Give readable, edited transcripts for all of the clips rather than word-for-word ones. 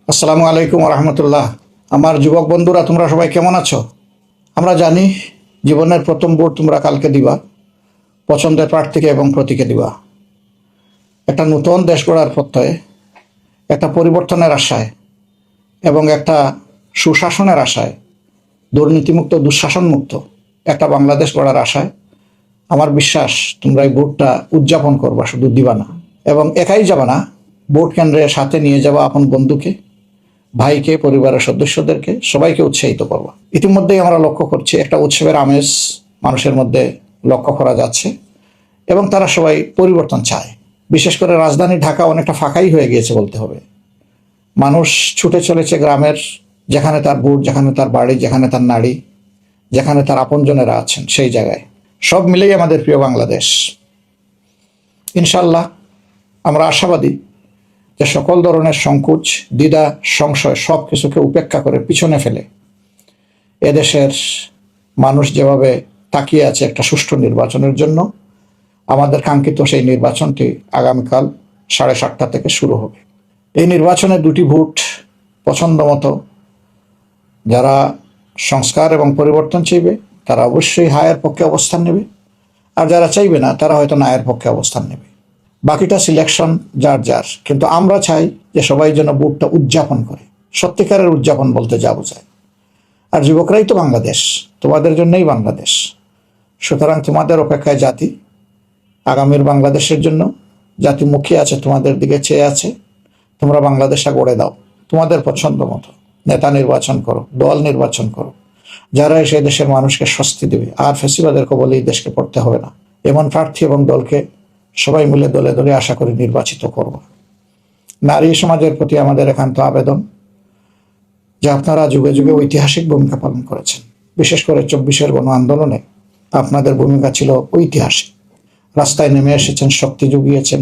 আসসালামু আলাইকুম রহমতুল্লাহ। আমার যুবক বন্ধুরা, তোমরা সবাই কেমন আছো? আমরা জানি জীবনের প্রথম ভোট তোমরা কালকে দিবা, পছন্দের প্রার্থীকে এবং প্রতীকে দিবা। একটা নতুন দেশ গড়ার প্রত্যয়ে, একটা পরিবর্তনের আশায় এবং একটা সুশাসনের আশায়, দুর্নীতিমুক্ত দুঃশাসনমুক্ত একটা বাংলাদেশ গড়ার আশায় আমার বিশ্বাস তোমরা এই ভোটটা উদযাপন করবা, শুধু দিবা না। এবং একাই যাবা না, ভোট কেন্দ্রের সাথে নিয়ে যাবা আপন বন্ধুকে, ভাইকে, পরিবারের সদস্যদেরকে, সবাইকে উৎসাহিত করবা। ইতিমধ্যেই আমরা লক্ষ্য করছি একটা উৎসবের আমেজ মানুষের মধ্যে লক্ষ্য করা যাচ্ছে এবং তারা সবাই পরিবর্তন চায়। বিশেষ করে রাজধানী ঢাকা অনেকটা ফাঁকাই হয়ে গিয়েছে বলতে হবে। মানুষ ছুটে চলেছে গ্রামের, যেখানে তার ভোট, যেখানে তার বাড়ি, যেখানে তার নাড়ি, যেখানে তার আপনজনেরা আছেন, সেই জায়গায়। সব মিলেই আমাদের প্রিয় বাংলাদেশ। ইনশাল্লাহ আমরা আশাবাদী যে সকল ধরনের সংকোচ, দ্বিধা, সংশয় সব কিছুকে উপেক্ষা করে পিছনে ফেলে এদেশের মানুষ যেভাবে তাকিয়ে আছে একটা সুষ্ঠু নির্বাচনের জন্য, আমাদের কাঙ্ক্ষিত সেই নির্বাচনটি আগামীকাল 7:30 থেকে শুরু হবে। এই নির্বাচনে দুটি ভোট পছন্দ মতো যারা সংস্কার এবং পরিবর্তন চাইবে তারা অবশ্যই হায়ের পক্ষে অবস্থান নেবে, আর যারা চাইবে না তারা হয়তো নায়ের পক্ষে অবস্থান নেবে। বাকিটা সিলেকশন যার যার, কিন্তু আমরা চাই যে সবাই যেন ভোটটা উদযাপন করে। সত্যিকারের উদযাপন বলতে যা বোঝায়। আর যুবকরাই তো বাংলাদেশ, তোমাদের জন্যই বাংলাদেশ। সুতরাং তোমাদের অপেক্ষায় জাতি, আগামীর বাংলাদেশের জন্য জাতি মুখিয়ে আছে, তোমাদের দিকে চেয়ে আছে। তোমরা বাংলাদেশটা গড়ে দাও তোমাদের পছন্দ মতো। নেতা নির্বাচন করো, দল নির্বাচন করো, যারা এসে দেশের মানুষকে স্বস্তি দেবে। আর ফেসিবাদের কবলে এই দেশকে পড়তে হবে না। এমন প্রার্থী এবং দলকে সবাই মিলে দলে দলে আশা করি নির্বাচিত করব। নারী সমাজের প্রতি আমাদের একান্ত আবেদন যে আপনারা যুগে যুগে ঐতিহাসিক ভূমিকা পালন করেছেন। বিশেষ করে 24-এর গণ আন্দোলনে আপনাদের ভূমিকা ছিল ঐতিহাসিক। রাস্তায় নেমে এসেছেন, শক্তি জুগিয়েছেন,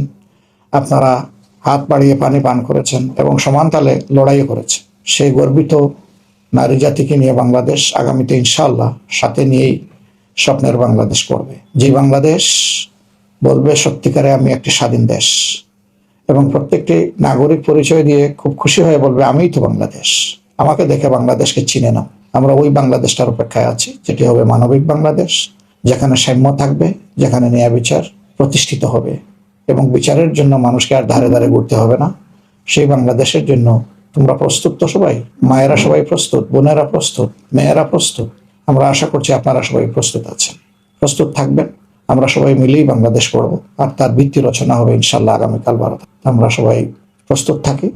আপনারা হাত বাড়িয়ে পানি পান করেছেন এবং সমান তালে লড়াইও করেছেন। সেই গর্বিত নারী জাতিকে নিয়ে বাংলাদেশ আগামীতে ইনশাআল্লাহ সাথে নিয়েই স্বপ্নের বাংলাদেশ করবে। যে বাংলাদেশ বলবে সত্যিকারে আমি একটি স্বাধীন দেশ, এবং প্রত্যেকটি নাগরিক পরিচয় দিয়ে খুব খুশি হয়ে বলবে আমিই তো বাংলাদেশ, আমাকে দেখে বাংলাদেশকে চিনে নাও। আমরা ওই বাংলাদেশটার অপেক্ষায় আছি, যেটি হবে মানবিক বাংলাদেশ, যেখানে সাম্য থাকবে, যেখানে ন্যায় বিচার প্রতিষ্ঠিত হবে এবং বিচারের জন্য মানুষকে আর ধারে ধারে ঘুরতে হবে না। সেই বাংলাদেশের জন্য তোমরা প্রস্তুত তো সবাই? মায়েরা সবাই প্রস্তুত, বোনেরা প্রস্তুত, মেয়েরা প্রস্তুত। আমরা আশা করছি আপনারা সবাই প্রস্তুত আছেন, প্রস্তুত থাকবেন। আমরা সবাই মিলেই বাংলাদেশ করব, আর তার ভিত্তি রচনা হবে ইনশাল্লাহ আগামীকাল 12টায়। আমরা সবাই প্রস্তুত থাকি।